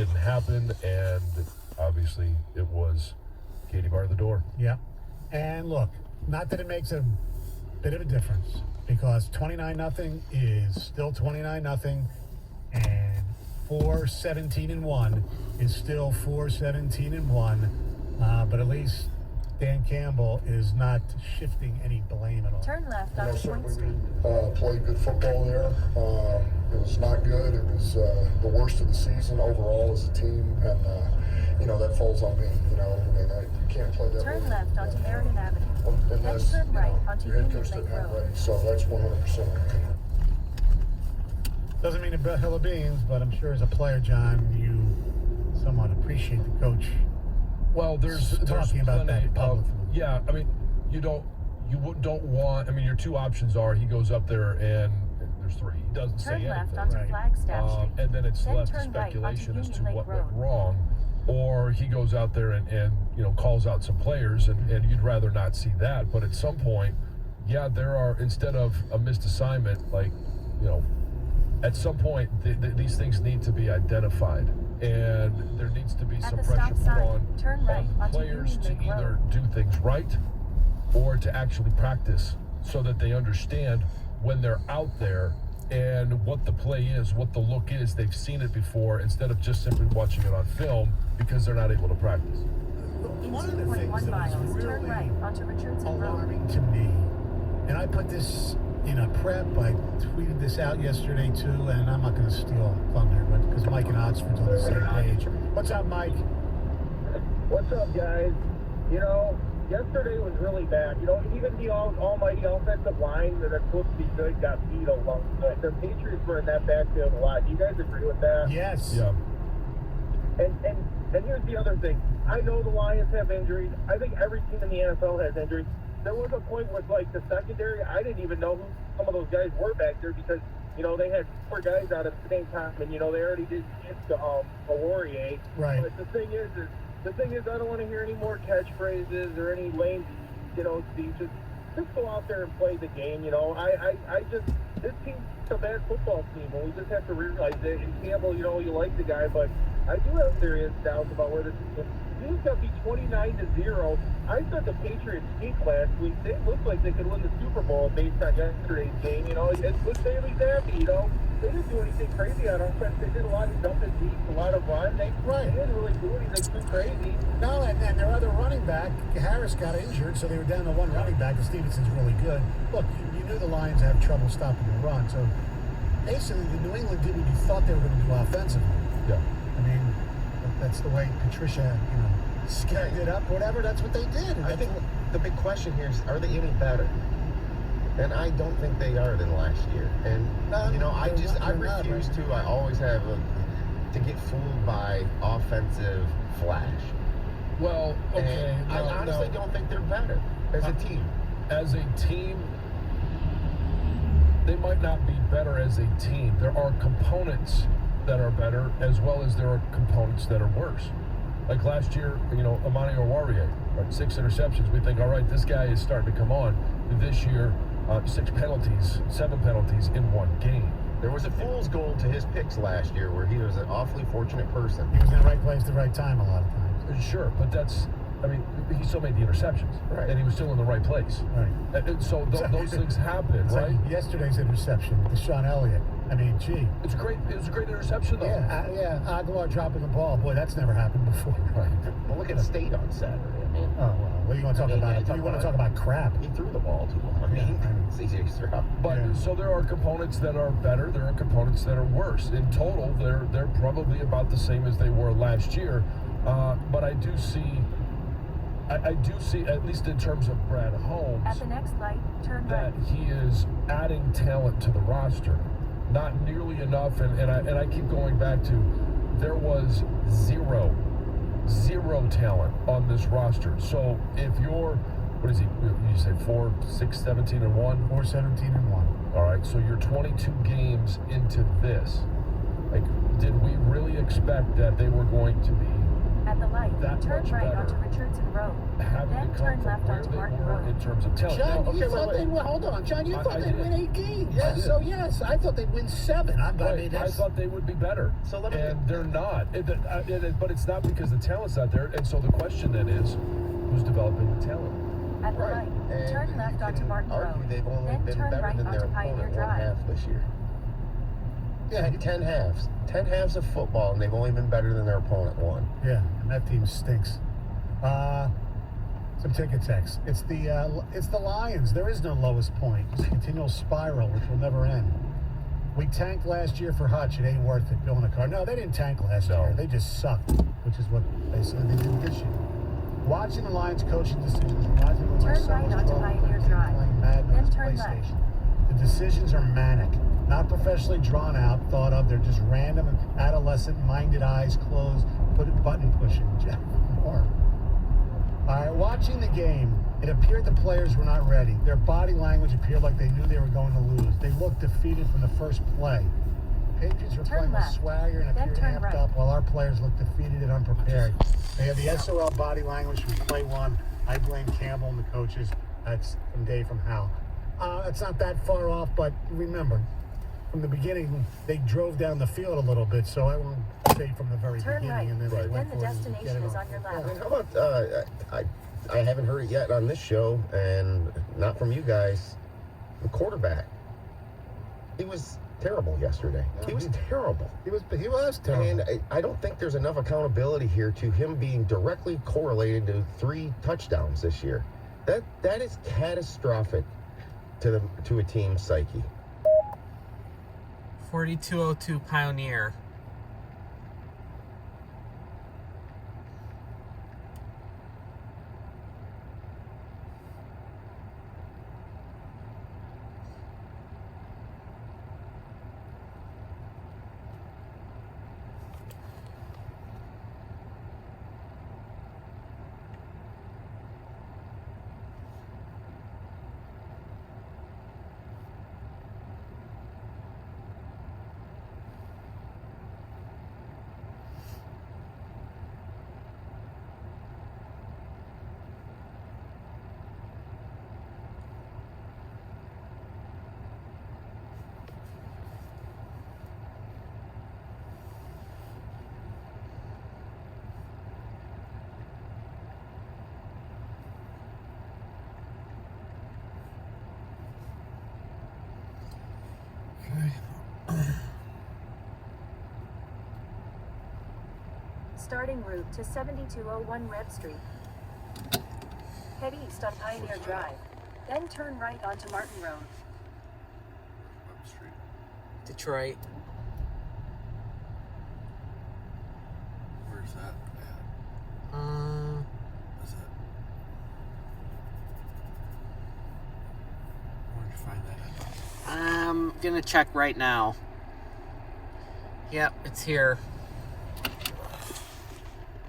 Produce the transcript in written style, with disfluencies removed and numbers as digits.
didn't happen, and obviously it was Katie bar the door. Yeah. And look, not that it makes a bit of a difference, because 29-0 is still 29-0, and 4-17-1 is still 4-17-1. But at least Dan Campbell is not shifting any blame at all. Turn left onto Point Street. Played good football there. It was not good. It was the worst of the season overall as a team, and that falls on me. You can't play that. Turn way. left onto Meriden Avenue. And Then that's, turn right onto your head Union coach Lake didn't have it Road. ready. So that's 100% on me. Doesn't mean a hill of beans, but I'm sure as a player, John, you somewhat appreciate the coach. Well, there's Talking about plenty that publicly. yeah, I mean, you don't want. I mean, your two options are he goes up there and there's three. He doesn't Turn say left anything. onto Right. Flagstaff Street. And then it's Then left to turn right speculation onto as to Union what Lake went Road. wrong, or he goes out there and calls out some players, and you'd rather not see that. But at some point, yeah, there are, instead of a missed assignment, at some point these things need to be identified, and there needs to be At some the pressure stop put sign, on turn right onto players Union to Lake either Road. do things right or to actually practice, so that they understand when they're out there and what the play is, what the look is. They've seen it before, instead of just simply watching it on film because they're not able to practice. In One of the 2.1 things that miles, was turn really right onto Richardson Road. alarming to me, and I put this in a prep, I tweeted this out yesterday too, and I'm not going to steal thunder, but because Mike and Oxford's on the same page. What's up, Mike? What's up, guys? Yesterday was really bad. Even the almighty offensive line that's supposed to be good got beat a lot. The Patriots were in that backfield a lot. Do you guys agree with that? Yes. Yeah. And here's the other thing. I know the Lions have injuries. I think every team in the NFL has injuries. There was a point with, the secondary, I didn't even know who some of those guys were back there because, they had four guys out at the same time, and, they already did get to Laurier. Right. But the thing is, I don't want to hear any more catchphrases or any lame, speeches. Just go out there and play the game, this team's a bad football team, and we just have to realize it. And Campbell, you like the guy, but I do have serious doubts about where this is. These got to be 29-0. I thought the Patriots peaked last week. They looked like they could win the Super Bowl based on yesterday's game. It's with Bailey Zappi, They didn't do anything crazy on offense. They did a lot of jumping deep, a lot of run. They didn't really do anything too crazy. No, and then their other running back, Harris, got injured, so they were down to one running back, and Stevenson's really good. Look, you knew the Lions have trouble stopping the run, so basically the New England did what you thought they were going to do offensively. Yeah. I mean, that's the way Patricia, schemed it up, whatever, that's what they did. I think the big question here is, are they any better? And I don't think they are than last year. And, I refuse to. I always have to get fooled by offensive flash. Well, okay. And I honestly don't think they're better as a team. As a team, they might not be better as a team. There are components that are better, as well as there are components that are worse. Like last year, Amani Oruwariye, 6 interceptions. We think, all right, this guy is starting to come on. This year, 7 penalties in one game. There was a fool's gold to his picks last year where he was an awfully fortunate person. He was in the right place at the right time a lot of times. Sure, but he still made the interceptions. Right. And he was still in the right place. Right. And so those things happen, It's right? like yesterday's interception, Deshaun Elliott. It was a great interception, though. Yeah, Aguilar dropping the ball. Boy, that's never happened before. Right. Well, look at State on Saturday. Oh, well, what are you going to talk about? You want to talk about crap? He threw the ball too long. It's easy to throw. But so there are components that are better. There are components that are worse. In total, they're probably about the same as they were last year. But I do see, at least in terms of Brad Holmes, At the next light, turn that right. he is adding talent to the roster. Not nearly enough, and I keep going back to, there was zero talent on this roster. So if you're, what is he? You say 4-6-17-1? 4-17-1. All right. So you're 22 games into this. Did we really expect that they were going to be At the light, that turn much right better, onto Richardson Road. having Then to turn come from left where onto they Martin were Road. in terms of talent. John, Now, you okay, thought wait, they'd wait. win. Hold on, John. You I thought they'd did. win 8 games. I did. So yes, I thought they'd win 7. I mean, Right, I that's thought they would be better, So let me- and they're not. But it's not because the talent's not there. And so the question then is, who's developing the talent? At the Right. light, And turn you left onto can Martin argue Road. they've only Then been turn better right than their onto Pioneer opponent one Drive. half this year. yeah, 10 halves. 10 halves of football, and they've only been better than their opponent one. yeah, and that team stinks. Some ticket text. It's the Lions. There is no lowest point. It's a continual spiral which will never end. We tanked last year for Hutch. It ain't worth it building a car. No, they didn't tank last No. year. They just sucked, which is what basically they did this year. Watching the Lions coaching decisions reminds me of when my Turn son right was onto 12 Pioneer and Drive. playing Madden on Then his turn left. PlayStation. The decisions are manic, not professionally drawn out, thought of. They're just random and adolescent-minded, eyes closed, button pushing. Jeff Moore. All right, watching the game, it appeared the players were not ready. Their body language appeared like they knew they were going to lose. They looked defeated from the first play. Patriots were Turn playing with left. swagger and Then appeared turn amped right. up, while our players looked defeated and unprepared. They had the SOL body language from play one. I blame Campbell and the coaches. That's from Dave from Hal. That's not that far off, but remember, from the beginning, they drove down the field a little bit, so I won't say from the very Turn beginning. right. And then, they Then went the for it and get destination it is off. on your I left. mean, how about I haven't heard it yet on this show, and not from you guys. The quarterback, he was terrible yesterday. He was terrible. He was terrible. And I don't think there's enough accountability here to him being directly correlated to 3 touchdowns this year. That is catastrophic to a team's psyche. 4202 Pioneer. Starting route to 7201 Red Street. Head east on Pioneer Drive. Then turn right onto Martin Road. Detroit. Where's that at? What's that? Where'd you find that at? I'm gonna check right now. Yep, it's here.